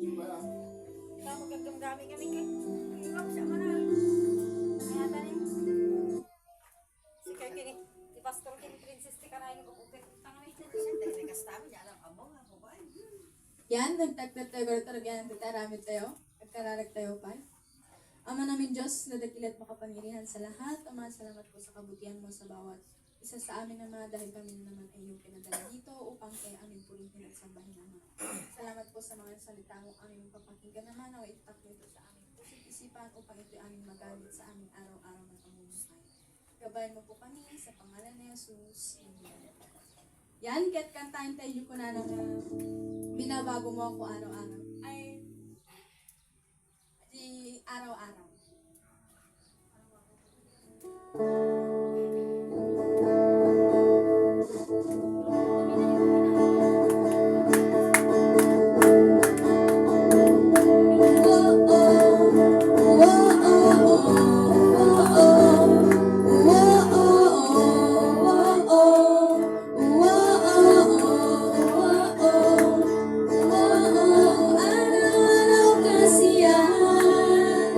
Kamu gagamgamit kami kay. Ikaw siya man na. Kaya tani. Si kay kini di pastor kini princess ti kanayon ko upit. Tangay. Dahil kastami niya lang amo nga ko ba. Yan, nagtagtatayo talaga ng tataramid tayo. Nagkararag tayo pa. Ama namin Diyos, nadakilat makapangyarihan sa lahat. Ama, salamat po sa kabutihan mo sa bawat isa sa amin, Ama, dahil kami na naman ay iyong pinadala dito upang kay amin purihin at sambahin, Ama. Salamat po sa mga salita mo aming papakinggan naman. Naway itak mo ito sa aming puso't isipan upang ito aming magamit sa aming araw-araw ng pamumuhay. Gabayan mo po kami sa pangalan ni Jesus. Amen. Yan, ket kantahin tayo ko na binabago mo ako araw-araw. Ay, di araw-araw. Araw-araw kasiyahan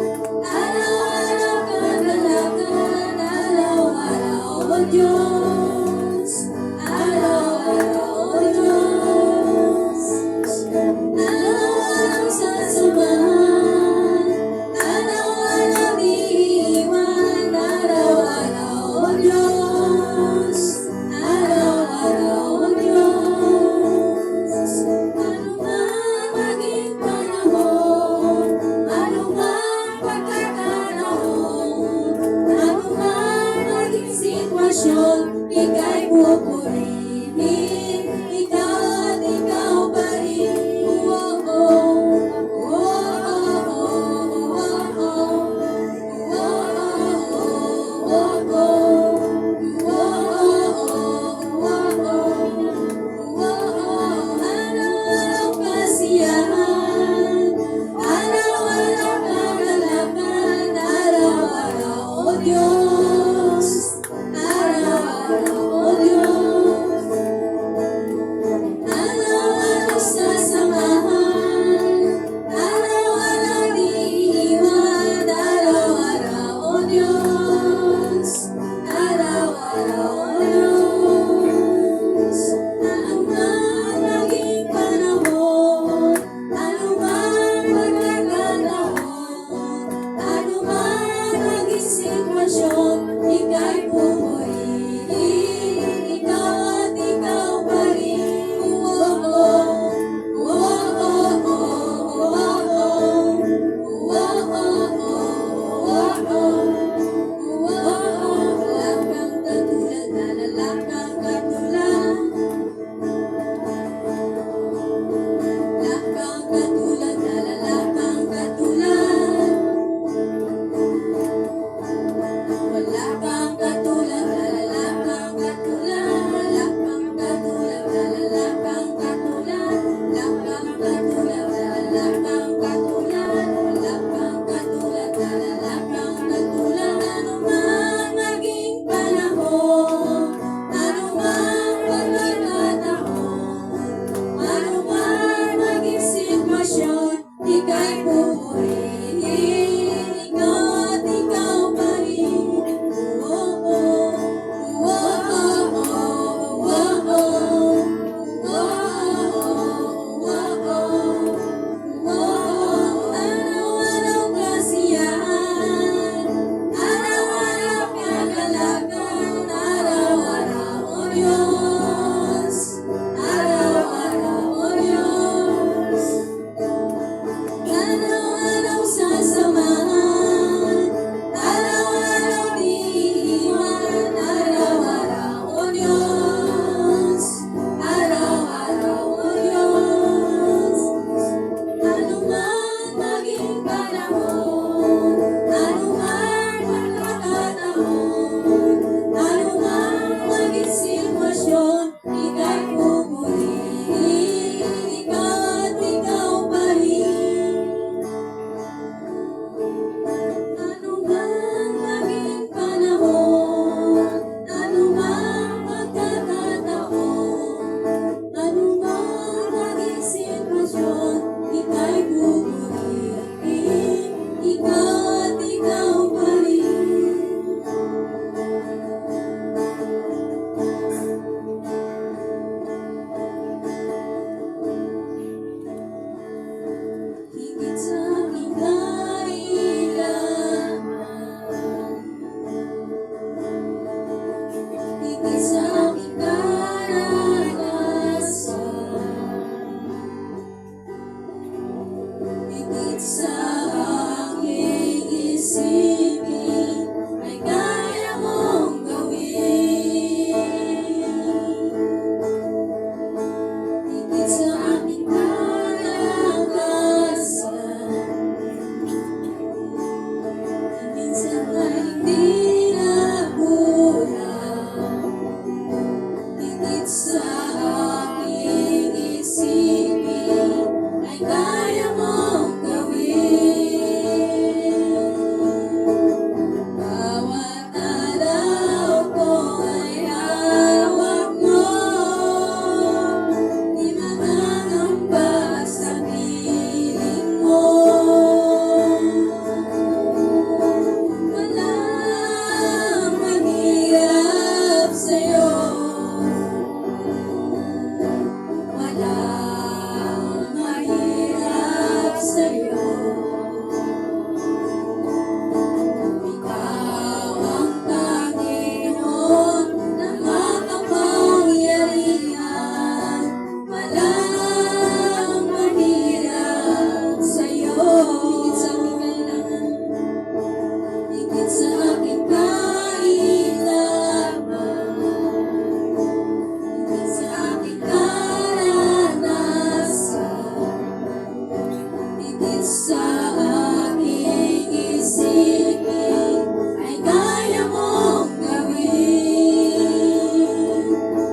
sa aking isipin ay kaya mong gawin.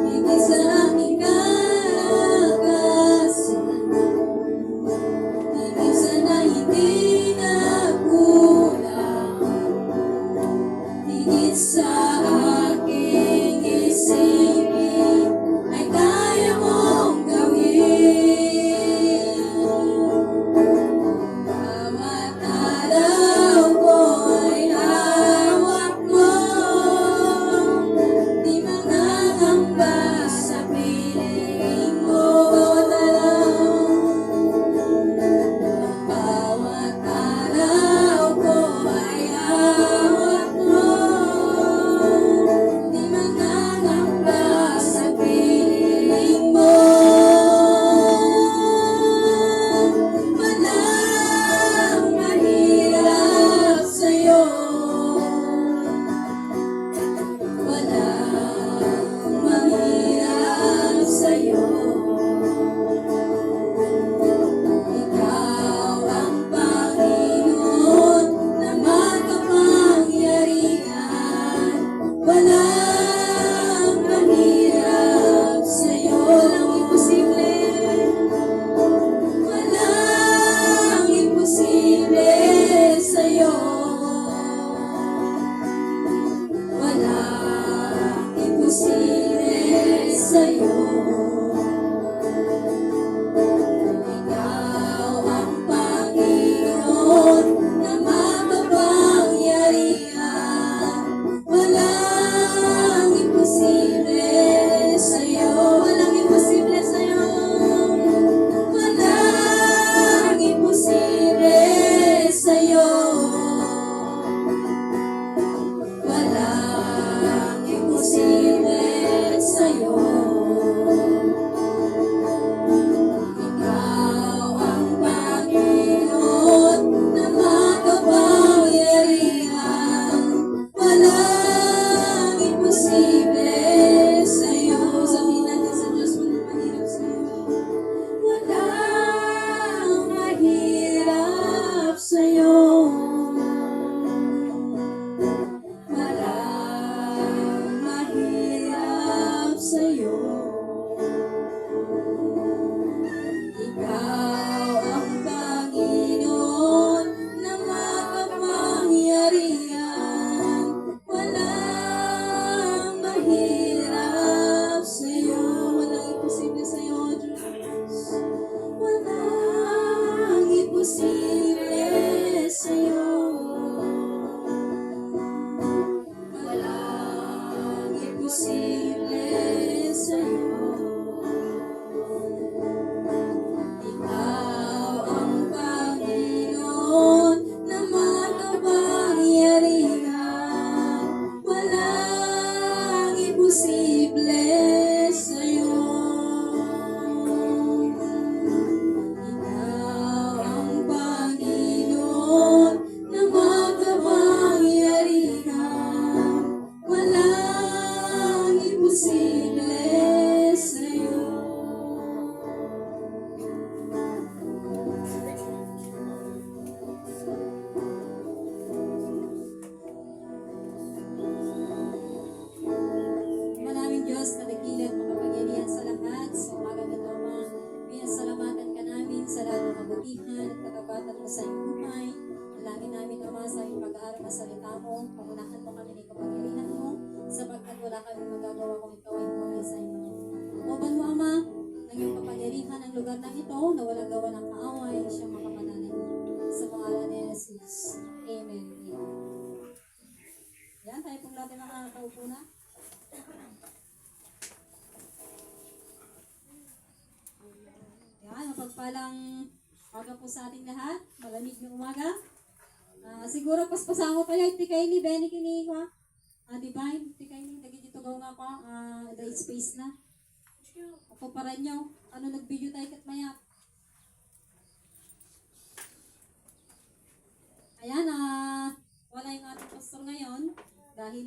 Higit sa aking kalakasan, higit sa na hindi nagkulang, higit sa aking isipin ay kaya mong gawin. Bawat araw ko ay hawak mo, di mangangamba sa piling mo. Bawat araw ko ay hawak mo, di mangangamba sa piling mo. Walang mahirap sa'yo, walang mahirap sa'yo. Ikaw ang Panginoon na makapangyarihan. Walang mahirap sa'yo, walang imposible. Walang imposible sa'yo. Walang imposible sa'yo. Ikaw ang Panginoon na makapangyarihan. Walang imposible sa'yo. Walang imposible sa'yo. Walang imposible sa'yo. Walang imposible sa'yo. Ikaw ang Panginoon na makapangyarihan. Walang imposible sa'yo. Sabihin natin sa Diyos, walang mahirap sa'yo. Walang mahirap sa'yo. Walang mahirap sa'yo. Ikaw ang Panginoon na makapangyarihan. Walang mahirap sa'yo. Walang imposible sa'yo, Diyos. Walang imposible sa'yo. Walang imposible sa'yo. Ikaw ang Panginoon na makapangyarihan. Walang imposible sa'yo. Ikaw ang Panginoon na makapangyarihan. Walang imposible sa'yo. Maraming Diyos na dakilat makapangyarihan sa lahat. Sa umagang ito, Ama, pinasalamatan ka namin sa lahat ng kabutihan at katapatan mo sa iyong buhay. Dalangin namin, Ama, sa iyong pag-aaral na salita mo. Pangunahan mo kami ng kapangyarihan mo, sapagkat wala kami magagawa kung ikaw ay humay sa iyong mga. Tutuban mo, Ama, ng iyong kapangyarihan ang lugar na ito na walang gawa ng kaaway, siyang makapananalig. Sa pangalan ni Jesus. Amen. Amen. Yan, tayo pong natin nakakaupo na. Yan, mapagpalang umaga po sa ating lahat. Malamig na umaga. Siguro paspasan ko kayo, iti kayo ni Benny kini ko. Divine, iti kayo ni, lagi dito gaw nga ko, the space na. Ako para nyo, nag-video tayo kat maya. Ayan, wala yung ating pastor ngayon. Dahil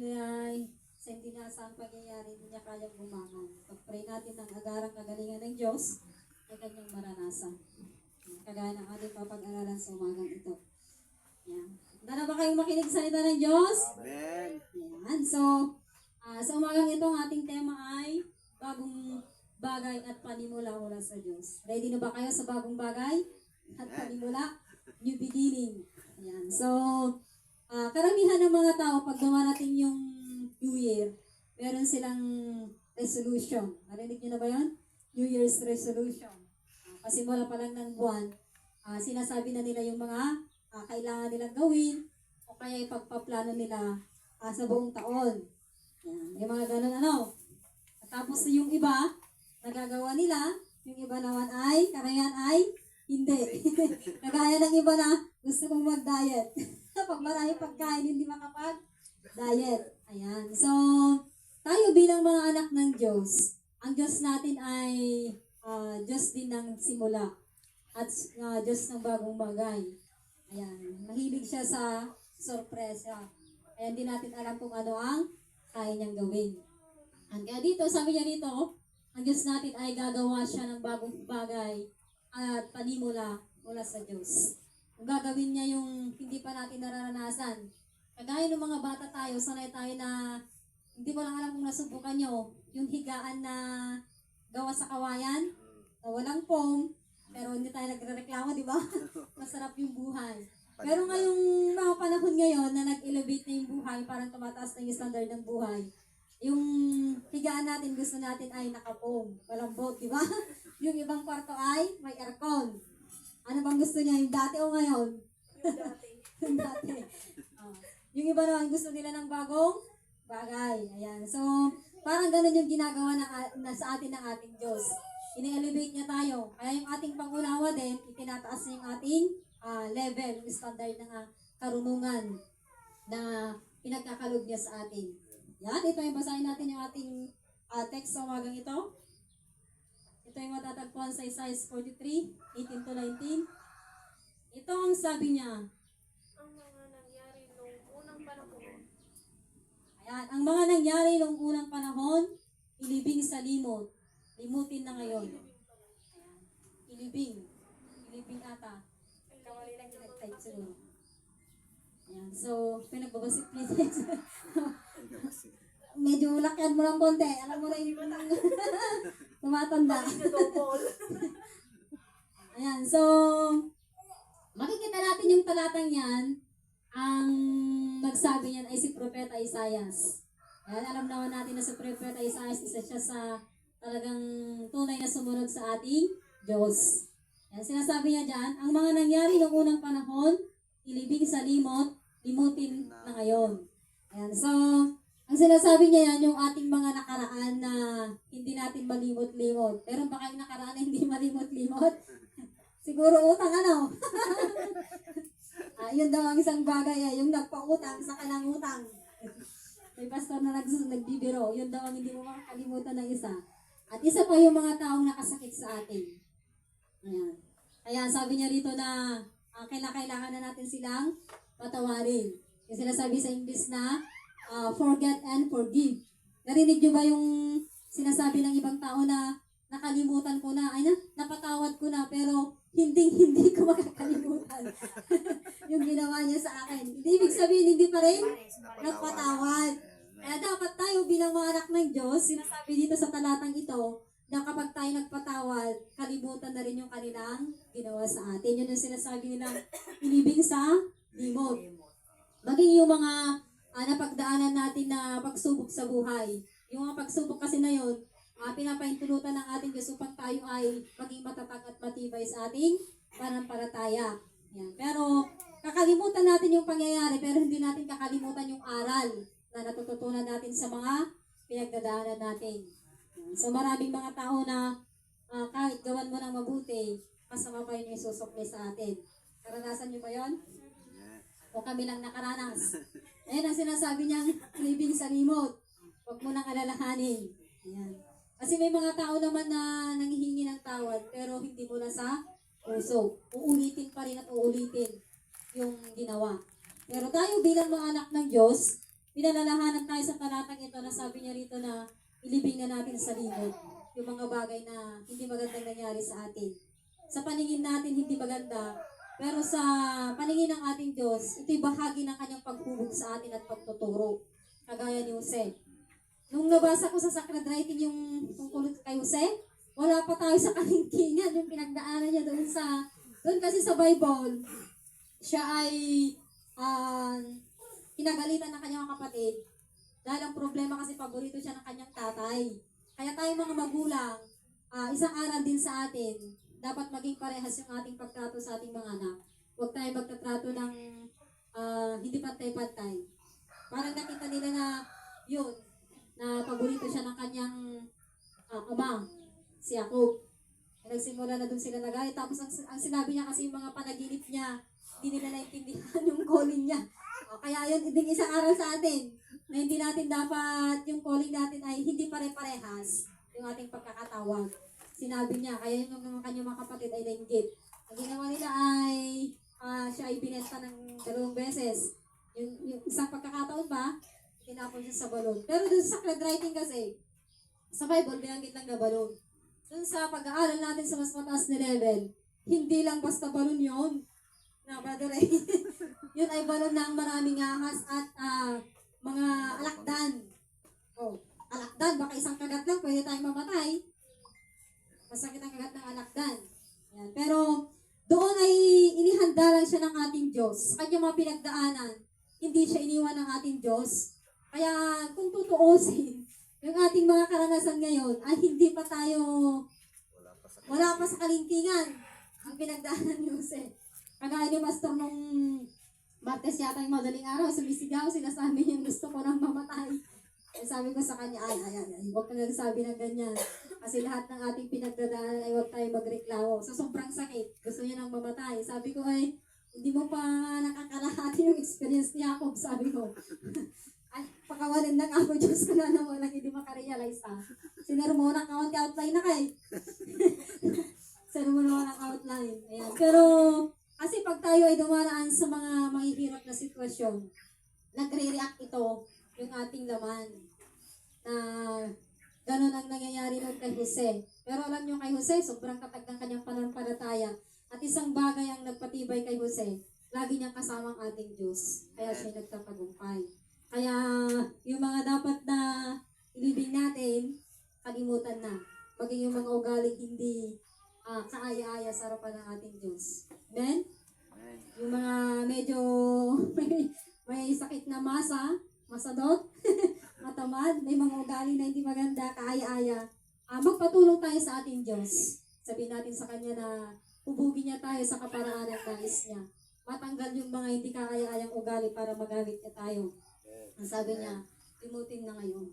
sa hindi naasang pangyayari, hindi niya kayang bumangon. Pag-pray natin ng agarang kagalingan ng Diyos, ay kanyang maranasan. kagaya ng ating papag-aralan sa umagang ito. Yan. Handa na ba kayong makinig sa salita ng Diyos? Amen. Yan. So, sa umagang ito, ang ating tema ay bagong bagay at panimula mula sa Diyos. Ready na ba kayo sa bagong bagay at panimula? New beginning. Yan. So, karamihan ng mga tao, pag dumarating yung New Year, meron silang resolution. Narinig nyo na ba yun? New Year's resolution. Pasimula pa lang ng buwan, sinasabi na nila yung mga kailangan nilang gawin o kaya ipagpaplano nila sa buong taon. Yan. Yung mga ganun ano. At tapos yung iba, nagagawa nila, yung iba naman ay, karayan ay, hindi. Kagaya ng iba na gusto kong mag-diet. Pag marami pagkain, hindi makapag-diet. Ayan. So, tayo bilang mga anak ng Diyos, ang Diyos natin ay Diyos din ng simula at Diyos ng bagong bagay. Ayan. Mahilig siya sa sorpresa. Kaya hindi natin alam kung ano ang kaya niyang gawin. And kaya dito, sabi niya dito, ang Diyos natin ay gagawa siya ng bagong bagay at panimula mula sa Diyos. Kung gagawin niya yung hindi pa natin nararanasan. Kagaya ng mga bata tayo, sanay tayo na hindi ko lang alam kung nasubukan nyo, yung higaan na gawa sa kawayan, na walang foam, pero hindi tayo nagrereklamo, di ba? Masarap yung buhay. Pero ngayong mga panahon ngayon na nag-elevate na yung buhay, parang tumataas na yung standard ng buhay. Yung higaan natin, gusto natin ay naka-foam, walang boat, di ba? Yung ibang kwarto ay may aircon. Ano bang gusto niya, yung dati o ngayon? Yung dati. Yung dati. Yung iba naman gusto nila ng bagong bagay. Ayan. So, parang ganun yung ginagawa na sa atin ng ating Diyos. Ini-elevate niya tayo. Kaya yung ating pangunawa din, itinataas niya yung ating level, yung standard ng karunungan na pinagkakalog niya sa atin. Yan, ito yung basahin natin yung ating text sa umagang ito. Ito yung matatagpuan sa Isaiah 43, 18 to 19. Ito ang sabi niya. Ang mga nangyari noong unang panahon. Ayan, ang mga nangyari noong unang panahon, ilibing sa limot. Limutin na ngayon. Ilibing. Ilibing ata. Kamali lang yung nag-type siguro. Ayan, so, pinagbabasit please. Medyo lakyan mo lang konti. Alam mo na yung tumatanda. Ayan, so, makikita natin yung talatang yan. Ang nagsabi niyan ay si Propeta Isaias. Ayan, alam naman natin na si Propeta Isaias, isa siya sa talagang tunay na sumunod sa ating Diyos. Ayan, sinasabi niya dyan, ang mga nangyari noong unang panahon, ilibing sa limot, limutin na ngayon. Ayan, so, ang sinasabi niya yan, yung ating mga nakaraan na hindi natin malimot-limot. Pero baka yung nakaraan na hindi malimot-limot? Siguro utang ano? Yun daw ang isang bagay, yung nagpautang sa kanang utang. May pastor na nagbibiro, yun daw ang hindi mo makakalimutan ng isa. At isa pa yung mga taong nakasakit sa atin. Ayan. Kaya sabi niya rito na kailangan na natin silang patawarin. Yung sinasabi sa English na forget and forgive. Narinig niyo ba yung sinasabi ng ibang tao na nakalimutan ko na, napatawad ko na, pero hindi ko makakalimutan yung ginawa niya sa akin. Hindi ibig sabihin, hindi pa rin nagpatawad. Kaya dapat tayo bilang mga anak ng Diyos, sinasabi dito sa talatang ito, na kapag tayo nagpatawad, kalimutan na rin yung kanilang ginawa sa atin. Yun yung sinasabi nilang inibing sa limot. Maging yung mga napagdaanan natin na pagsubok sa buhay. Yung mga pagsubok kasi na yun, pinapaintulutan ng ating Diyos upang tayo ay maging matatag at matibay sa ating pananampalataya. Yan. Pero kakalimutan natin yung pangyayari, pero hindi natin kakalimutan yung aral na natututunan natin sa mga pinagdadaanan natin. Yan. So maraming mga tao na kahit gawan mo ng mabuti, masama pa yun yung susukli sa atin. Karanasan niyo ba yun? O kami lang nakaranas? Ayan ang sinasabi niyang living sa remote. Huwag mo nang alalahanin. Ayan. Kasi may mga tao naman na nanghihingi ng tawad pero hindi mo na sa puso. Uulitin pa rin at uulitin yung ginawa. Pero tayo bilang mga anak ng Diyos, pinalalahanan tayo sa talatang ito na sabi niya rito na ilibing na natin sa limot yung mga bagay na hindi magandang nangyari sa atin. sa paningin natin hindi maganda, pero sa paningin ng ating Diyos, ito'y bahagi ng kanyang paghubog sa atin at pagtuturo. Kagaya ni Jose. Nung nabasa ko sa sacred writing yung tungkol kay Jose, wala pa tayo sa kalingkingan, yung pinagdaanan niya doon kasi sa Bible, siya ay kinagalitan ng kanyang kapatid dahil ang problema kasi paborito siya ng kanyang tatay. Kaya tayo mga magulang, isang aral din sa atin, dapat maging parehas yung ating pagtrato sa ating mga anak. Huwag tayo magtatrato ng hindi pantay-pantay. Parang nakita nila na yun, na paborito siya ng kanyang ama, si Jacob. Nagsimula na doon sila nagalit. Tapos ang sinabi niya kasi yung mga panaginip niya, hindi nila naintindihan yung calling niya. Kaya yun, din isang aral sa atin, na hindi natin dapat, yung calling natin ay hindi pare-parehas yung ating pagkakatawag. Sinabi niya, kaya yung mga kanyang mga kapatid ay nainggit. Ang ginawa nila ay, siya ay binenta ng 2 beses. Yung isang pagkakataon ba, tinapon siya sa balon. Pero dun sa sacred writing kasi, sa Bible, binanggit lang na balon. Dun sa pag-aaral natin sa mas mataas na level, hindi lang basta balon yun. Na, brother, yun ay balon ng maraming ahas at mga alakdan. Alakdan, baka isang kagat lang, pwede tayong mamatay. Masakit ang kagat ng alakdan. Yan. Pero, doon ay inihanda lang siya ng ating Diyos. Sa kanyang mga pinagdaanan, hindi siya iniwan ng ating Diyos. Kaya, kung tutuusin, yung ating mga karanasan ngayon, ay hindi pa tayo, wala pa sa kalingkingan ang pinagdaanan ni Jose. Kagaya ni Pastor nung Martes yata yung madaling araw, sumisigaw, sinasabi niya gusto ko nang mamatay. Eh, sabi ko sa kanya, ay, huwag ka nagsabi ng ganyan. Kasi lahat ng ating pinagdadaanan ay huwag tayo magreklamo. Sa sobrang sakit, gusto niya nang mamatay. Sabi ko ay, hindi mo pa nakakalahati yung experience niya ako. Sabi ko, ay, pakawalan ng ako, Diyos ko na walang hindi makarealize Sinermona ka, outline na kay. Sinermona ng outline. Ayan. Pero, kasi pag tayo ay dumaraan sa mga mahihirap na sitwasyon, nagre-react ito yung ating laman na ganun ang nangyayari nun kay Jose. Pero alam nyo kay Jose, sobrang katag ng kanyang pananampalataya. At isang bagay ang nagpatibay kay Jose, lagi niyang kasama ang ating Diyos. Kaya siya nagtatagumpay. Kaya yung mga dapat na ilibing natin, kalimutan na. Maging yung mga ugaling hindi kaaya-aya sa harapan ng ating Diyos. Amen? Yung mga medyo may sakit na masadot, matamad, may mga ugali na hindi maganda, kaaya-aya. Magpatulong tayo sa ating Diyos. Sabihin natin sa Kanya na hubugin niya tayo sa kaparaan ng nais niya. Matanggal yung mga hindi kaaya-ayang ugali para magamit niya tayo. Ang sabi niya, limutin na ngayon.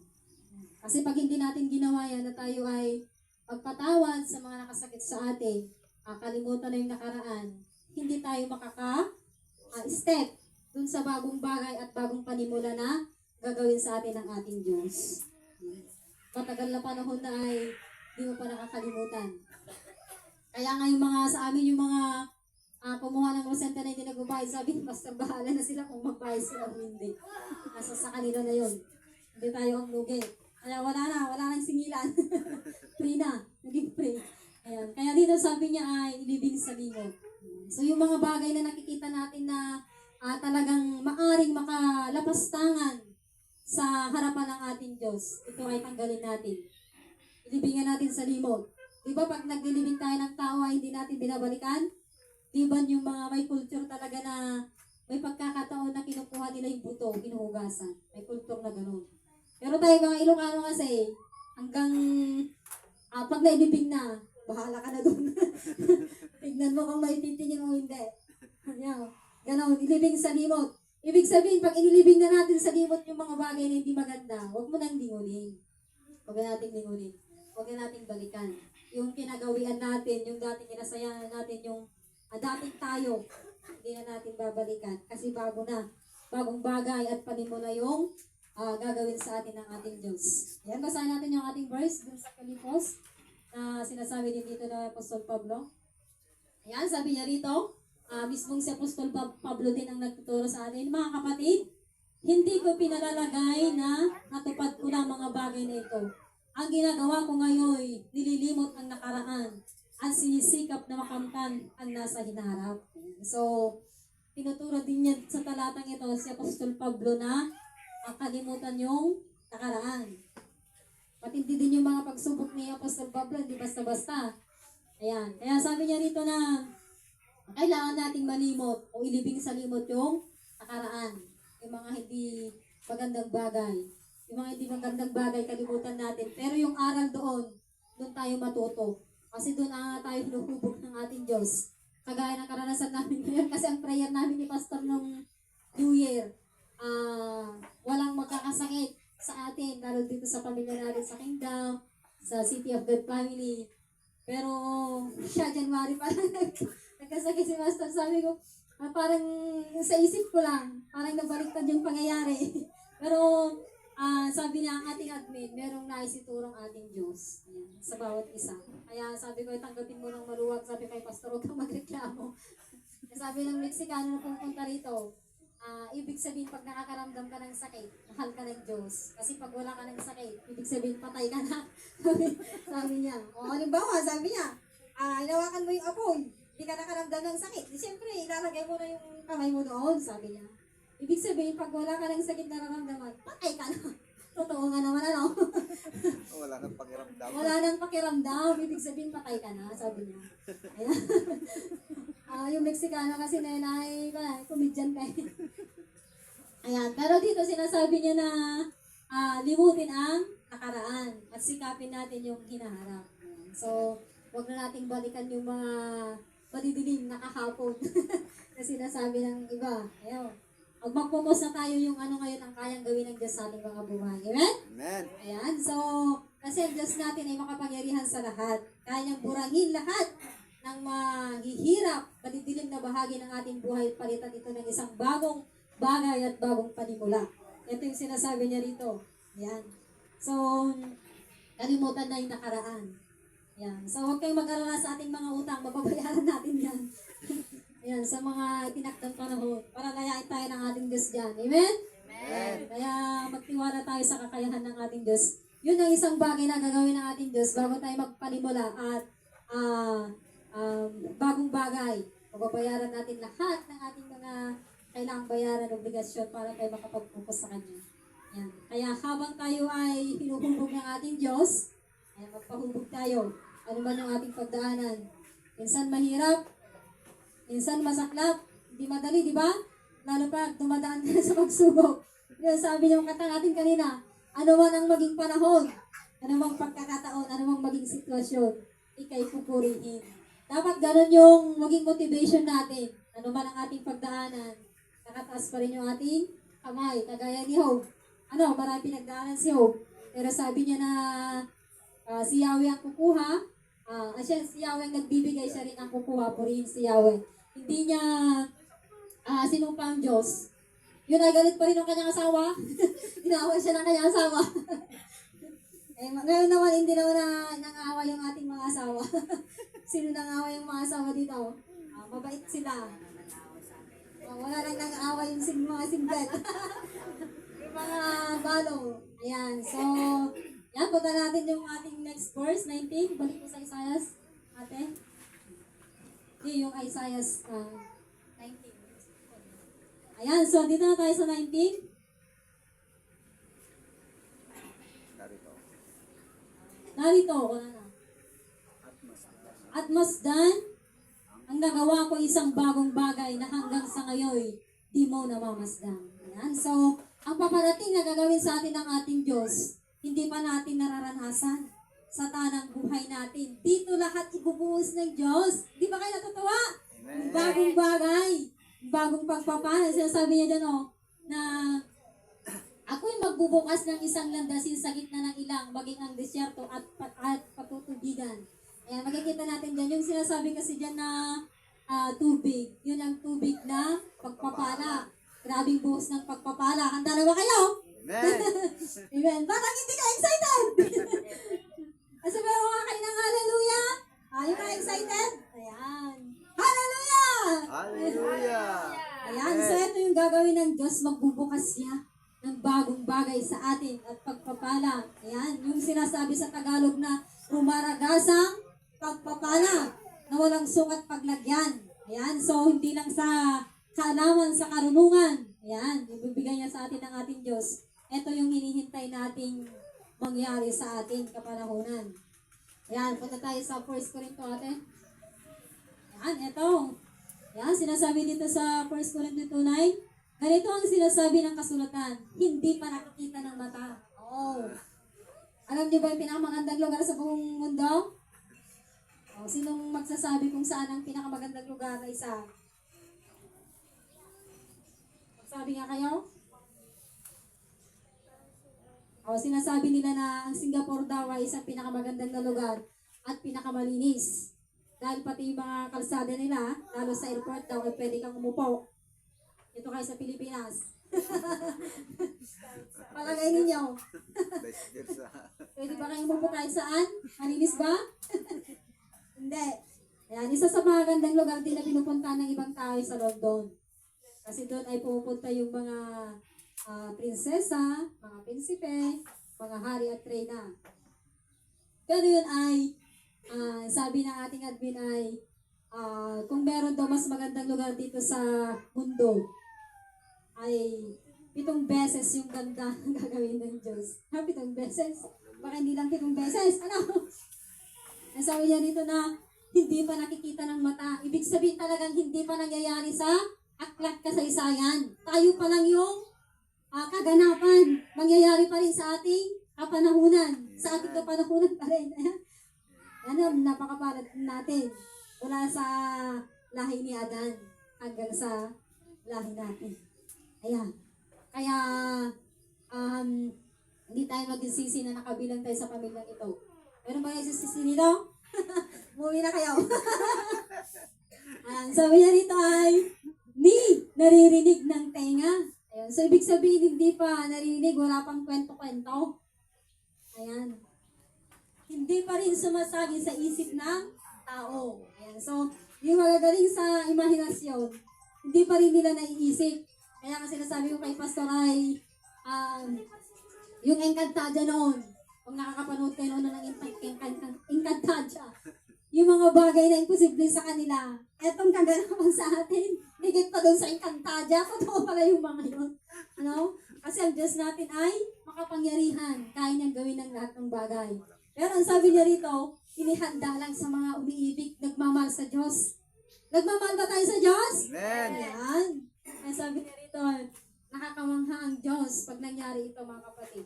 Kasi pag hindi natin ginawa yan na tayo ay pagpatawad sa mga nakasakit sa atin, kalimutan na yung nakaraan, hindi tayo makaka-step dun sa bagong bagay at bagong panimula na gagawin sa atin ng ating Diyos. Matagal na panahon na ay di mo pa nakakalimutan. Kaya nga yung mga sa amin, yung mga kumuha ng rosenta na hindi nagbabayad, sabi ni Pastor, bahala na sila kung magbayad sila o hindi. Nasa sa kanila na yun. Hindi tayo ang lugi. Kaya wala nang singilan. Free na. Naging free. Ayan. Kaya dito sabi niya ay ilibing sa limot. So yung mga bagay na nakikita natin na talagang maaring makalapastangan sa harapan ng ating Diyos, ito ay tanggalin natin. Ilibingan natin sa limot. Diba pag naglilibing tayo ng tao ay hindi natin binabalikan? Diba yung mga may culture talaga na may pagkakataon na kinukuha nila yung buto, kinuhugasan. May culture na gano'n. Pero tayo mga Ilocano kasi, hanggang pag nailibing na, bahala ka na doon. Tignan mo kung maititingin mo hindi. Ganon, ilibing sa limot. Ibig sabihin, pag inilibing na natin sa limot yung mga bagay na hindi maganda, huwag mo nang lingunin. Huwag na natin lingunin. Huwag na natin balikan. Yung kinagawian natin, yung dating inasayahan natin, yung dating tayo, hindi na natin babalikan. Kasi bago na. Bagong bagay at panimula yung gagawin sa atin ng ating Diyos. Ayan, basahin natin yung ating verse dun sa Filipos na sinasabi din dito na Apostol Pablo. Ayan, sabi niya rito, mismong si Apostol Pablo din ang nagtuturo sa atin. Mga kapatid, hindi ko pinalalagay na natupad ko na mga bagay na ito. Ang ginagawa ko ngayon, nililimot ang nakaraan at sinisikap na makamtan ang nasa hinaharap. So, tinuturo din niya sa talatang ito si Apostol Pablo na ang kalimutan yung nakaraan. Matindi din yung mga pagsubok ni Apostol Pablo, hindi basta-basta. Ayan. Kaya sabi niya rito na kailangan nating malimot o ilibing sa limot yung nakaraan. Yung mga hindi magandang bagay. Yung mga hindi magandang bagay, kalimutan natin. Pero yung aral doon tayo matuto. Kasi doon tayo hinuhubog ng ating Diyos. Kagaya ng karanasan namin ngayon. Kasi ang prayer namin ni Pastor nung New Year, walang magkakasakit sa atin. Lalo dito sa pamilya natin sa Kingdom, sa City of God Family. Pero siya, January pa lang nagkasakit si Pastor. Sabi ko, parang sa isip ko lang, parang nabaliktad yung pangyayari. Pero sabi niya, ang ating admin, merong naisiturong ating Diyos. Ayan, sa bawat isa. Kaya sabi ko, tanggapin mo ng maluwag. Sabi kay Pastor, huwag kang magreklamo. Sabi ng Meksikano na pumunta rito, ibig sabihin pag nakakaramdam ka ng sakit, mahal ka ng Diyos. Kasi pag wala ka ng sakit, ibig sabihin patay ka na. Sabi niya. O halimbawa, sabi niya, inawakan mo yung apoy, hindi ka nakaramdam ng sakit. Di siyempre, ilalagay mo na yung kamay mo doon, sabi niya. Ibig sabihin, pag wala ka ng sakit na nararamdaman, patay ka na. Totoo nga naman, ano? Wala nang pakiramdam. Wala nang pakiramdam. Ibig sabihin, patay ka na, sabi niya. Ayan. Yung Meksikano kasi na komedyan ka. Ayan. Pero dito sinasabi niya na limutin ang nakaraan at sikapin natin yung hinaharap. Ayan. So, huwag na nating balikan yung mga madidilim na kahapon na sinasabi ng iba. Ayan. Mag-focus na tayo yung ano ngayon ang kayang gawin ng Diyos sa ating mga buhay. Amen? Amen. Ayan. So, kasi ang Diyos natin ay makapangyarihan sa lahat. Kaya niyang burangin lahat ng mahihirap, madidilim na bahagi ng ating buhay. Palitan ito ng isang bagong bagay at bagong panimula. Ito yung sinasabi niya rito. Ayan. So, kalimutan na yung nakaraan. Ayan. So, huwag kayong mag-alala sa ating mga utang. Mababayaran natin yan. Ayan, sa mga tinakdang panahon. Para layain tayo ng ating Diyos dyan. Amen? Amen. Kaya magtiwala tayo sa kakayahan ng ating Diyos. Yun ang isang bagay na gagawin ng ating Diyos bago tayo magpanimula at bagong bagay. Mababayaran natin lahat ng ating mga kailangang bayaran, obligasyon para tayo makapag-focus sa Kanya. Yan. Kaya habang tayo ay hinuhubog ng ating Diyos, ay magpahubog tayo. Ano man ang ating pagdaanan. Minsan mahirap, minsan masaklap, hindi madali, di ba? Lalo pa, dumadaan ka sa pagsubok. Yung sabi niyo kata natin kanina, ano man ang maging panahon, ano mang pagkakataon, ano mang maging sitwasyon, ikay pupurihin. Dapat ganun yung maging motivation natin. Ano man ang ating pagdaanan, nakataas pa rin yung ating kamay. Kagaya ni Job. Marami pinagdaanan si Job. Pero sabi niya na si Yahweh ang kukuha. Si Yahweh ang nagbibigay, siya rin ang kukuha. Purihin si Yahweh. Hindi niya sinumpa ang Diyos. Yun ay galit pa rin ng kanyang asawa. Inaaway siya ng kanyang asawa. Ngayon naman, hindi naman nang-aaway yung ating mga asawa. Sino nang-aaway yung mga asawa dito? Mabait sila. Wala lang nang-aaway yung mga single. Yung mga balo. Ayan. So, yan. Punta natin yung ating next verse, 19. Balik po sa Isaiah. Ate. Yung Isaiah 19. Ayan, so dito na tayo sa 19. Narito, wala na. At masdan, ang nagawa ko isang bagong bagay na hanggang sa ngayon, di mo namamasdan. Ayan, so, ang paparating na gagawin sa atin ng ating Diyos, hindi pa natin nararanasan sa tanang buhay natin. Dito lahat ibubuhos ng Diyos. Di ba kayo natutuwa? Bagong bagay. Bagong pagpapala. Sinasabi niya dyan, na ako'y magbubukas ng isang landasin sa gitna ng ilang, maging ang disyerto at patutubigan. Ayan, makikita natin dyan. Yung sinasabi kasi dyan na tubig. Yun ang tubig na pagpapala. Grabing buhos ng pagpapala. Handa na ba kayo? Amen. Amen. Parang hindi ka excited. Kasi meron mga kayo ng hallelujah. Ayun ka excited? Ayan. Hallelujah! Hallelujah. Ayan, so ito yung gagawin ng Diyos, magbubukas siya ng bagong bagay sa atin at pagpapala. Ayan, yung sinasabi sa Tagalog na rumaragasang pagpapala na walang sukat paglagyan. Ayan, so hindi lang sa kaalaman, sa karunungan. Ayan, ibibigay niya sa atin ng ating Diyos. Ito yung hinihintay nating mangyari sa ating kapanahunan. Ayan, punta tayo sa 1 Corinto ate. Ayan, ito. Ayan, sinasabi dito sa 1 Corinto 2:9. Ganito ang sinasabi ng kasulatan, hindi pa nakikita ng mata. Oo. Alam niyo ba yung pinakamagandang lugar sa buong mundo? O, sinong magsasabi kung saan ang pinakamagandang lugar na isa? Sabi nga kayo? O, sinasabi nila na ang Singapore daw ay isang pinakamagandang na lugar at pinakamalinis. Dahil pati yung mga kalsada nila, lalo sa airport daw, ay pwede kang umupo. Ito kayo sa Pilipinas. Palagay ninyo. Best year sa... Pwede ba kayong umupo kahit saan? Malinis ba? Hindi. Ayan, isa sa mga gandang lugar din na pinupunta ng ibang tao sa London. Kasi doon ay pumupunta yung mga prinsesa, mga prinsipe, mga hari at reyna. Pero yun ay, sabi ng ating admin ay, kung meron daw mas magandang lugar dito sa mundo, ay 7 beses yung ganda ang gagawin ng Diyos. 7 beses? Baka hindi lang 7 beses. Ano? Ang sabi niya dito na hindi pa nakikita ng mata. Ibig sabihin talagang hindi pa nangyayari sa aklat kasaysayan. Tayo pa lang yung kaganapan. Mangyayari pa rin sa ating kapanahunan. Sa ating kapanahunan pa rin. Ano, napakapalad natin. Mula sa lahi ni Adan hanggang sa lahi natin. Ayan. Kaya, hindi tayo magsisisi na nakabilang tayo sa pamilyang ito. Meron ba kayo sisisi nito? Umuwi na kayo. Ayan, sabi niya rito ay, naririnig ng tenga. Ayan, so ibig sabihin, hindi pa naririnig, wala pang kwento-kwento. Ayan. Hindi pa rin sumasagi sa isip ng tao. Ayan, so, yung magagaling sa imahinasyon, hindi pa rin nila naiisip. Kaya kasi nasabi ko kay Pastor ay, yung Encantadia noon, kung nakakapanood kayo noon ng Encantadia, yung mga bagay na imposible sa kanila, etong kaganapan sa atin, higit pa doon sa Encantadia, totoo pala yung mga yun. Ano? Kasi ang Diyos natin ay makapangyarihan, kaya niyang gawin ng lahat ng bagay. Pero ang sabi niya rito, inihanda lang sa mga umiibig, nagmamahal sa Diyos. Nagmamahal ba tayo sa Diyos? Amen! Ayan. Ang sabi niya rito, nakakamangha ang Diyos pag nangyari ito mga kapatid.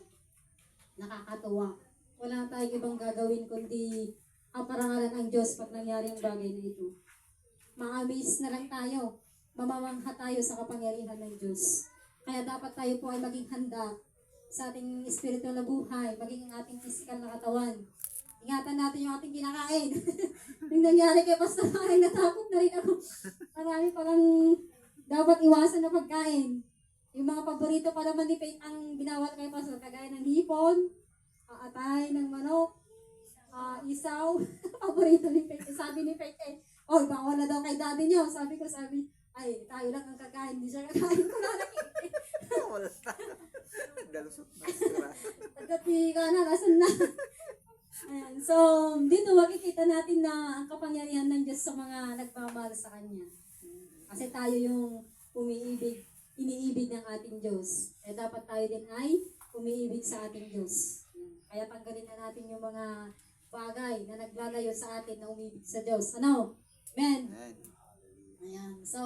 Nakakatuwa. Wala tayong ibang gagawin kundi parangalan ang Diyos pag nangyari ang bagay na ito. Ma-amaze na lang tayo. Mamamangha tayo sa kapangyarihan ng Diyos. Kaya dapat tayo po ay maging handa sa ating spiritual na buhay, maging ang ating physical na katawan. Ingatan natin yung ating kinakain. Yung nangyari kay Pastor Maring, natakot na rin ako. Marami palang dapat iwasan na pagkain. Yung mga paborito pa naman ni Faith ang binawal kay Pastor, kagaya ng hipon, atay ng manok, isaw. Paborito ni Faith. Sabi ni Faith, bawal na daw kay daddy niyo. Sabi, ay, tayo lang ang kakain. Hindi siya kakain ko na nakikita. Wala na. Galusot na sira. Pagkati ka na, nasan na? Ayan. So, dito makikita natin na ang kapangyarihan ng Diyos sa mga nagmamahal sa Kanya. Kasi tayo yung iniibig ng ating Diyos. Kaya dapat tayo din ay umiibig sa ating Diyos. Kaya tanggalin na natin yung mga bagay na naglalayo sa atin na umibig sa Diyos. Ano? Amen? Amen. Ayan. So,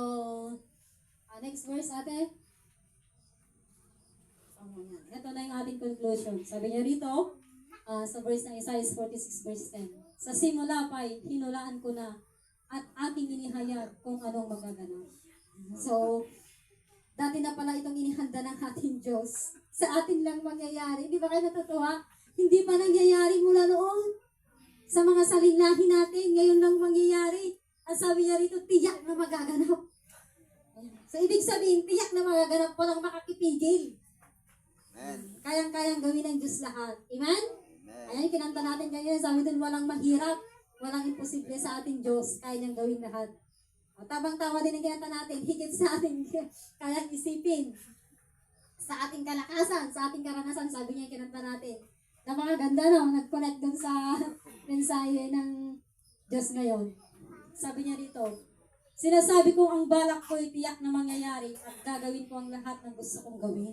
next verse ate. Ito na yung ating conclusion. Sabi niya rito, sa verse ng Isaiah 46 verse 10. Sa simula pa'y hinulaan ko na at ating inihayag kung anong magaganap. So, dati na pala itong inihanda ng ating Diyos. Sa atin lang mangyayari. Hindi ba kayo natutuwa? Hindi pa nangyayari mula noon. Sa mga salinahin natin, ngayon lang mangyayari. At sabi niya rito, tiyak na magaganap. So, ibig sabihin, tiyak na magaganap, walang makakipigil. Amen. Kayang-kayang gawin ng Diyos lahat. Amen? Amen. Ayan, kinanta natin kanina, sabi doon, walang mahirap, walang imposible sa ating Diyos, kaya niyang gawin lahat. O, tabang-tawa din ang kinanta natin, higit sa ating kayang isipin, sa ating kalakasan, sa ating karanasan, sabi niya kinanta natin. Napakaganda, no? Nag-connect doon sa mensahe ng Diyos ngayon. Sabi niya rito, sinasabi kong ang balak ko ay tiyak na mangyayari at gagawin ko ang lahat ng gusto kong gawin.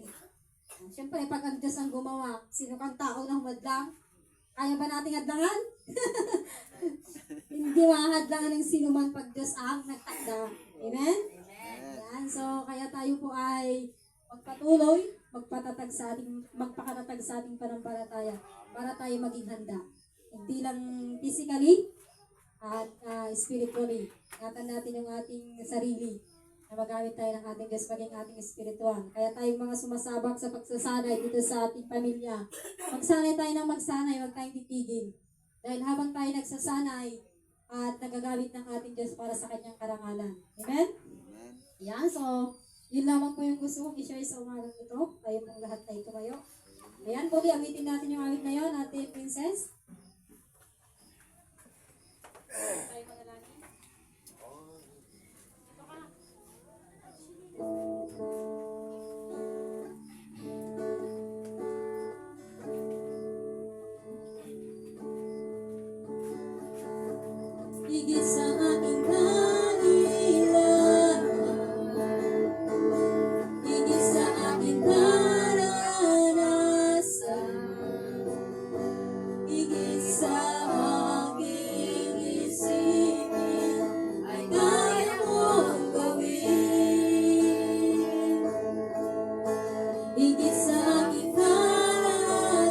Siyempre, pag ang Diyos ang gumawa, sino kang tao na humadlang? Kaya ba nating hadlangan? Hindi mahadlangan ng sino man pag Diyos ang nagtakda. Amen? Yan. So, kaya tayo po ay magpatuloy, magpakatatag sa ating panampalataya para tayo maging handa. Hindi lang physically at spiritually. Ingatan natin yung ating sarili na magamit tayo ng ating Diyos maging ating spiritual. Kaya tayong mga sumasabak sa pagsasanay dito sa ating pamilya. Magsanay tayo ng magsanay, huwag tayong titigil. Dahil habang tayo nagsasanay at nagagamit ng ating Diyos para sa kanyang karangalan. Amen? Amen. Yan, so, yun lamang po yung gusto kong i-share sa umagang ito. Tayo pong lahat tayo tumayo. Ayan, Bobby, awitin natin yung awit na yun, Ate Princess. Tayo manalangin. Higit sa aking kailangan, higit sa aking naranasan, higit sa aking isipin, ay kaya mong gawin. Higit sa aking kalakasan,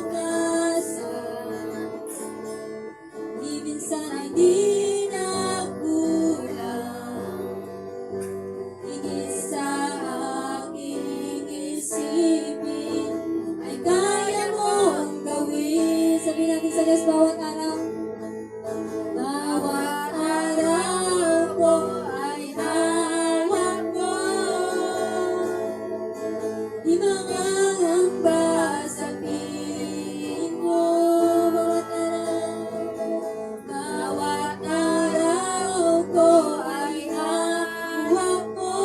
di minsan ay di nagkulang. Higit sa aking isipin, ay kaya mong gawin. Sabihin natin sa Diyos bawat araw. Bawat araw ko ay hawak mo. Di mangangamba sa piling mo. Bawat araw ko ay hawak mo.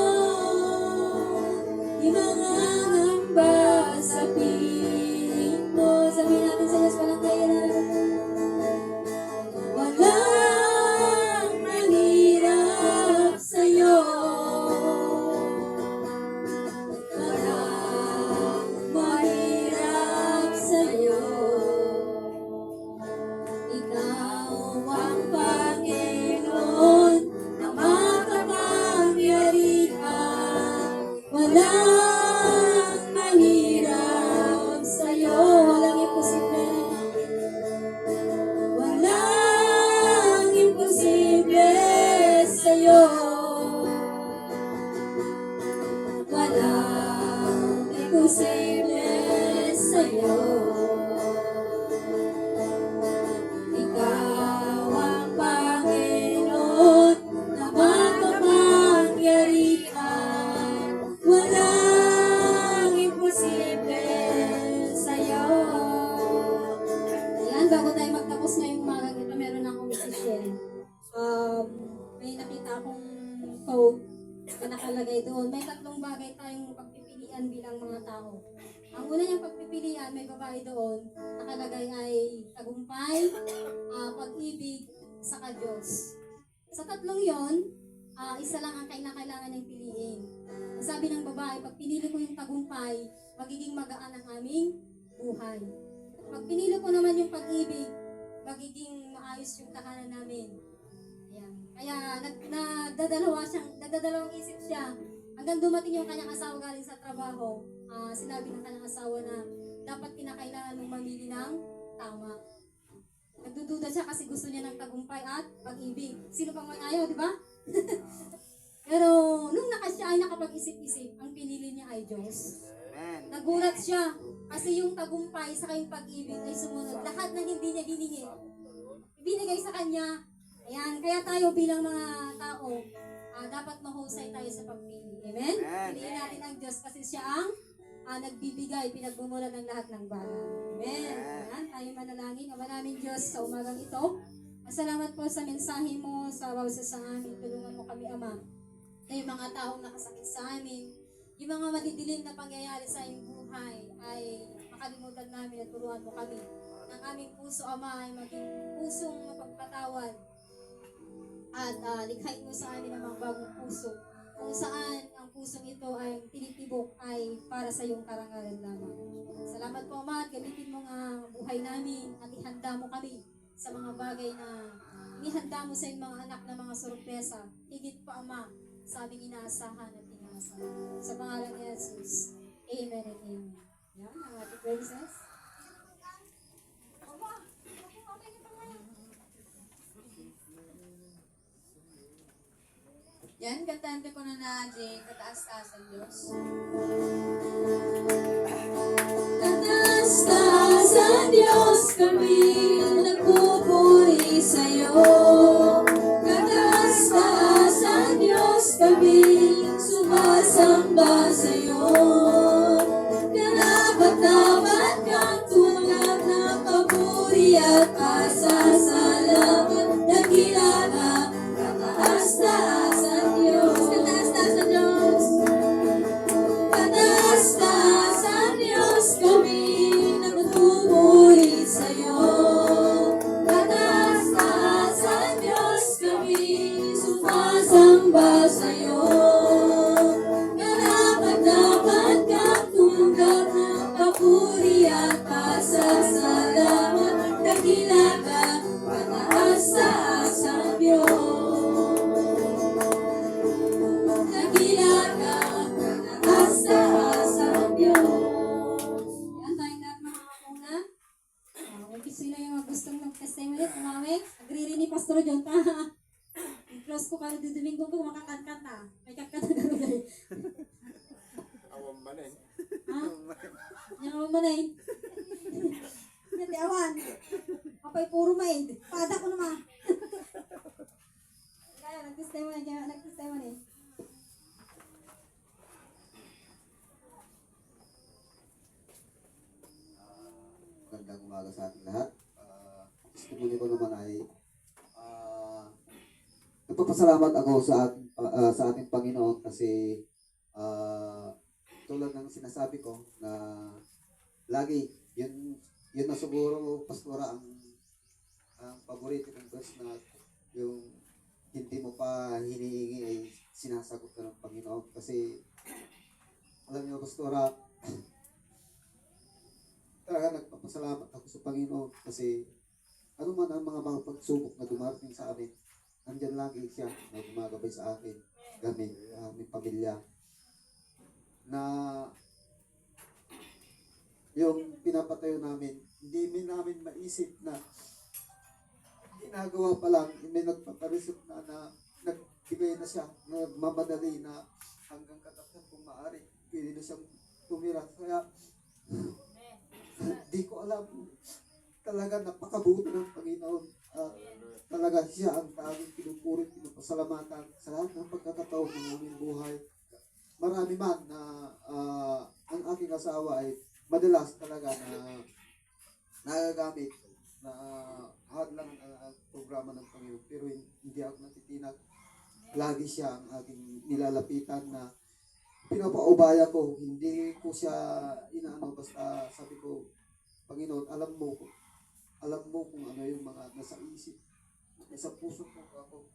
Di mangangamba sa piling mo. Sabihin natin sa Diyos walang kailangan. Walang mahirap sa'yo. Walang mahirap sa'yo. Ikaw ang Panginoon na makapangyarihan. Walang mahirap sa'yo. Walang imposible. Walang imposible sa'yo. Walang imposible sa'yo. Ikaw ang Panginoon na makapangyarihan. Walang imposible sa'yo. Ayan, bago tayo magtapos ngayong umaga ito, meron akong isi-share. May nakita akong quote na nakalagay doon. May tatlong bagay tayong pagpipilian bilang mga tao. Ang una niyang pagpipilian, may babae doon, nakalagay ay tagumpay, pag-ibig, saka Diyos. Sa tatlong yon, isa lang ang kailangan niyang piliin. Ang sabi ng babae, pag pinili ko yung tagumpay, magiging magaan ang aming buhay. Pag pinili ko naman yung pag-ibig, magiging maayos yung tahanan namin. Ayan. Kaya nagdadalawang isip siya. Hanggang dumating yung kanyang asawa galing sa trabaho, sinabi ng kanyang asawa na dapat kinakailangan mong mamili ng tama. Nagdududa siya kasi gusto niya ng tagumpay at pag-ibig. Sino pang ayaw, di ba? Pero nung siya ay nakapag-isip-isip, ang pinili niya ay Diyos. Amen. Nagulat siya kasi yung tagumpay sa kanyang pag-ibig ay sumunod. Lahat ng hindi niya hiningi, ibinigay sa kanya. Ayan, kaya tayo bilang mga tao, dapat mahusay tayo sa pagpili. Amen? Amen. Piliin natin ang Diyos kasi siya ang nagbibigay, pinagmumula ng lahat ng bagay. Amen. Ayan, tayo manalangin. Ama namin Diyos sa umagang ito. Salamat po sa mensahe mo sa bawat sa amin. Tulungan mo kami, Ama, na yung mga taong nakasakit sa amin, yung mga madidilim na pangyayari sa aming buhay ay makalimutan namin at turuan mo kami. Ang aming puso, Ama, ay maging pusong mapagpatawad at likhain mo sa amin ang mga bagong puso kung saan ang pusong ito ay tinitibok ay para sa iyong karangalan lamang. Salamat po, Ama, at gamitin mo nga ang buhay namin at ihanda mo kami sa mga bagay na inihanda mo sa iyong mga anak na mga sorpresa. Higit pa, Ama, sa aming inaasahan at inaasahan. Sa pangalan ni Jesus. Amen and amen. Yan, ang ating princess. Yan, kantante ko na Jay, kataas-taas ang Diyos. Kataas-taas ang Diyos, kami nagpupuri sa'yo. Kataas-taas ang Diyos, kami sumasamba sa'yo. Karapat-dapat kang tunag na papuri at pasasalamat. Dakila ka, kataas-taas ang Diyos. Kataas-taas ang Diyos. Kataas-taas ang Diyos, kami nagpupuri sa'yo. Kataas-taas ang Diyos, kami sumasamba sa'yo. Karapat-dapat kang tunggap ng papuri at pasasalamat. Dakila ka, kataas-taas ang Diyos. Dakila ka, kataas-taas ang Diyos. Yan, tayong lahat mga kapuna. May sino yung gustong mag-testimony at umamig? Agree ni Pastor John ka. I-close ko ka na Domingo ko makakanta. May kakanta na rin. Awam ba na eh? Ha? Yang awang manay. Hindi awan. Apay puro maid. Pada ko naman. Kaya nag-testimony. Magandang umaga sa ating lahat. Testimony ko naman ay nagpapasalamat ako sa ating Panginoon kasi tulad ng sinasabi ko na lagi yun na siguro pastora ang paborito ng verse na yung hindi mo pa hinihingi ay sinasagot ka ng Panginoon kasi alam niyo pastora talaga nagpapasalamat ako sa Panginoon kasi ano man ang mga pagsubok na dumarating sa amin, andyan lagi siya na gumagabay sa akin, kami, aming pamilya, na yung pinapatayo namin, hindi namin maisip na ginagawa pa lang, may nagpaparisip na nagbigay na siya, nagmamadali na hanggang katapos kung maaari, pwede na siyang tumira. Kaya, di ko alam talaga napakabuti ng Panginoon. Talaga siya ang tanging pinupuri, pinupasalamatan sa lahat ng pagkakataon ng aming buhay. Marami man na ang aking asawa ay madalas talaga na nagagamit na hadlang ang programa ng Panginoon. Pero hindi ako natitinag. Lagi siya ang aking nilalapitan na pinapaubaya ko. Hindi ko siya inaano basta sabi ko, Panginoon, alam mo kung ano yung mga nasa isip, nasa puso ko ako.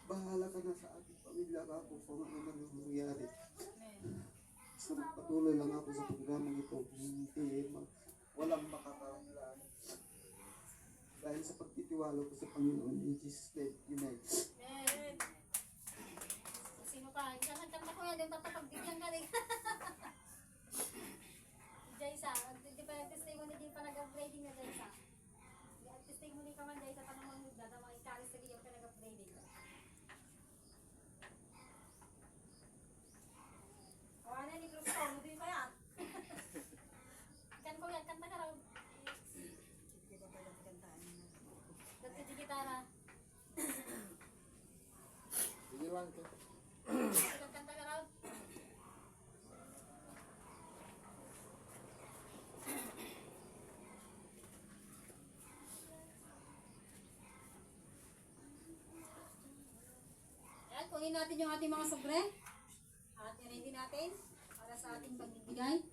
Bahala ka na sa ating pamilya ako kung ano man yung nangyari. Basta magpatuloy lang ako sa programang ito. Hindi, walang makakaramdaman. Dahil sa pagtitiwala ko sa Panginoon, in Jesus' name, Amen. Sino ka? Kanta ko yan, yung papagbigyan ka rin. Jaysa, hindi pa testimony din pa nag-upgrading na Jaysa. Testimony ka man Jaysa, tanong mo nung dada, mga ikalis sa iyo ka nag-upgrading. Kawana ni Cruz ko, mo din pa yan. Kan ko yan, kanta ka raw. Dati di gitara. Sige lang ka. Kanta ka raw. Ayan, kunin natin yung ating mga sobre. At i-ready natin para sa ating pagbibigay.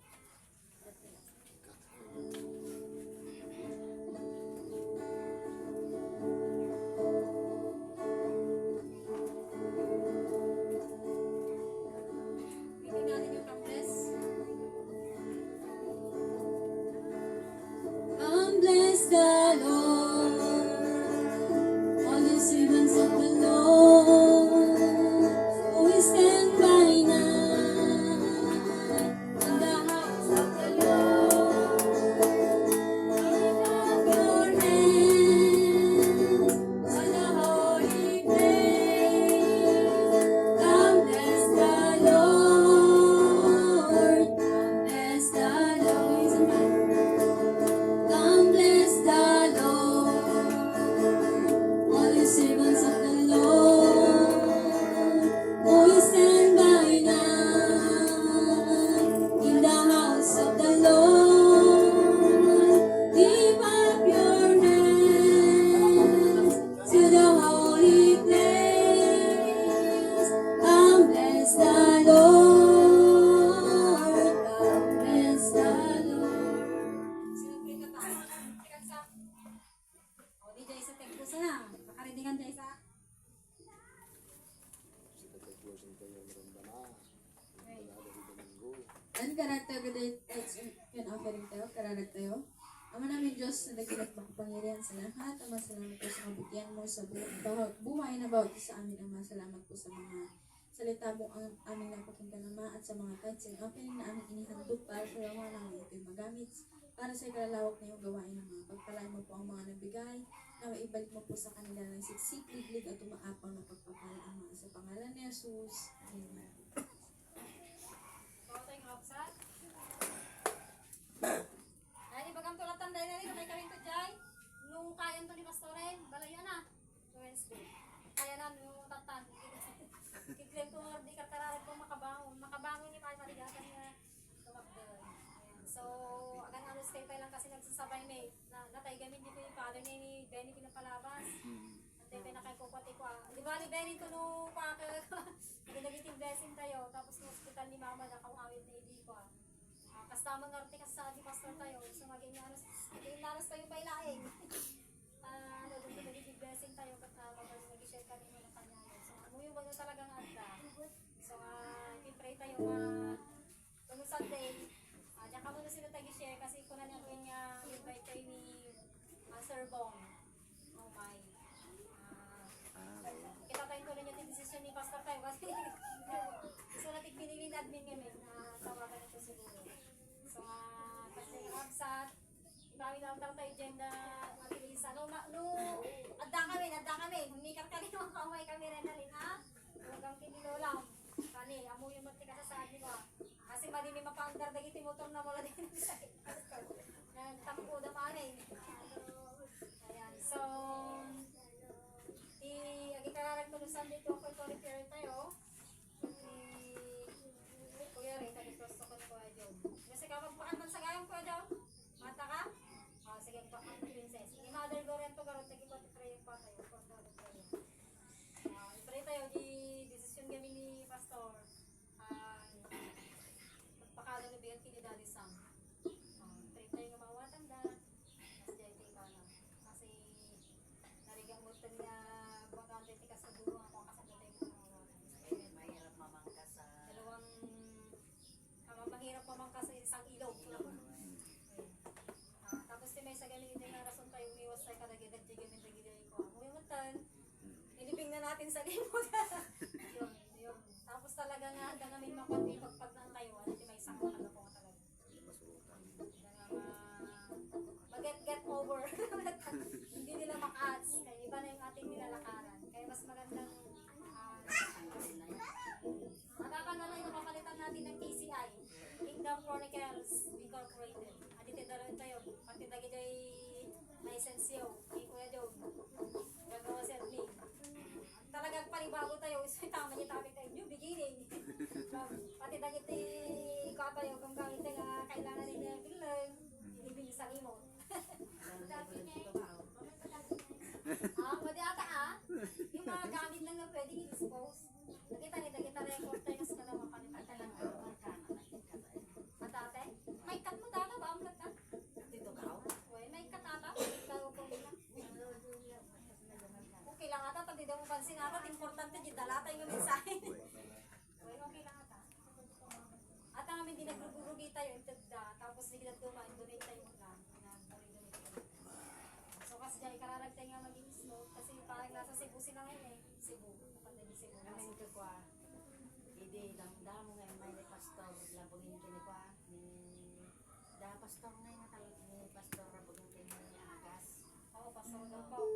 Sinta yung ronda na. Wala dari Domingo. Ang karakter ko din, yun offering tayo, kararag tayo. Ama namin Diyos na dakilat makapangyarihan sa lahat. Ama, salamat po sa kabutihan mo sa buhay na bawat isa amin. Ama, salamat po sa mga salita mo ang aming napakinggan, Ama, at sa mga tithes and offering na aming inihandog para sa Rama namin ito'y magamit para sa ikalawak na yung gawain ng mga pagpalain mo po ang mga nagbigay, na maibalik mo po sa kanila ng siksik, liglig at umaapang na pagpapala, Ama, sa pangalan ni Jesus. Amen. Ito yung kapsat. Ay, di ba kang tulad tanday na rin, may kami to Jai. Nung kayan to ni Pastoren, balayan na. Wednesday. Kaya na, nung tatan. Kiklem ko, di ka tararat ko makabangon. Makabangon ni Pai Marigatan niya. Tumakdol. So, agang anos kayo pa lang kasi nagsasabay may natay gamin dito yung father ni Benny pinapalabas. Antay pa na kayo kukwati ko. Di ba ni Benny ko nung pakakala ko. Naging blessing tayo. Tapos ng hospital ni Mama na kawawit na hindi ko. Kasama nga rin kasi pastor tayo. So, maging naras tayo pa ilaing. Doon ko naging blessing tayo. Nag-share kami ng kanya. So, amuyo ba nyo talagang anda? So, pray tayo tunog Sunday. Diyan ka muna sila tag-share kasi ko na natin invite kayo ni Sir Bong. Oh my. Kita tayo ko na yung decision ni Pastor tayo kasi gusto natin pinili na admin kami na tawagan ito siguro. So, kasi yung absat, ibami lang tayo dyan na matilisa. Adda kami. Humikar ka rin mga kamay kami rin na rin, ha? Huwag kinilo lang. Kani, amo yung magtika sa sabi ko. Kasi mali may mapangdar na motor na wala din sa nagtampo na manay. Ayan, so, agikararag tulusan dito ako ito repair tayo. Kuya rin, gusto ko ni Kuya Joe. Kasi kapag pakantan sa gayong Kuya Joe, mata ka? Sige, pakantan princess. Ni Mother Gorento, garot, nagipati-pray pa tayo. Pray tayo, di desisyon kami ni Pastor. Pagpakala na bigyan kini Daddy Sam. Pray tayo ng mga watanda. Mas dyan tayo ka na. Kasi narigang mo ito niya bakante tikas na dulo ako kasabotay mo ng mga watanda. Mahirap mamangkas sa... mahirap mamangkas sa isang ilaw. Tapos may sa galing din na rason tayo umiwas tayo kadagidad jigin ng dagidad ko. Umuwimutan. Ilibing na natin sa limot. yun. Tapos talaga nga hanggang namin makunti pagpag ng tayo. Ano may isang ano ko talaga. Mag-get over. Hindi nila maka-ads. Kaya iba na yung ating nilalakaran. Kaya mas magandang nakakanola yung papalitan natin ng KCI. Kingdom Chronicles Incorporated. Adito daroon tayo. Pati lagi dyan license yun. Kay Kuya Joe. Gagawa set me. Talagang panibago tayo. So, tama niya tabi tayo. New beginning. Pati dagit ikaw tayo. Kung gamit nga kailangan niya bilang. Ibig sa limot. Sabi niya pwede ata yung mga gamit lang na pwede i-dispose. Nakita record tayo sa kalawa palitan lang. Matate? May cut mo data ba? Ang cut? Dito ka? May cut ata? Okay lang ata. Pag di mo pansin ata, importante yung dalata yung mensahe. Okay lang ata. At ang amin din nagrurugi tayo. Tapos hindi nag-donate tayo mag-donate. So kasi dyan, kararag tayo nga maging smooth. Kasi parang nasa Cebu sila ngayon eh. Cebu. Kapag na Cebu. Namin ko kwa. Hindi, damo ngayon may pastor. Labugin kini kwa. Da pastor ngayon na talaga ni pastor. Labugin kini Agas. Oo, pastor daw po.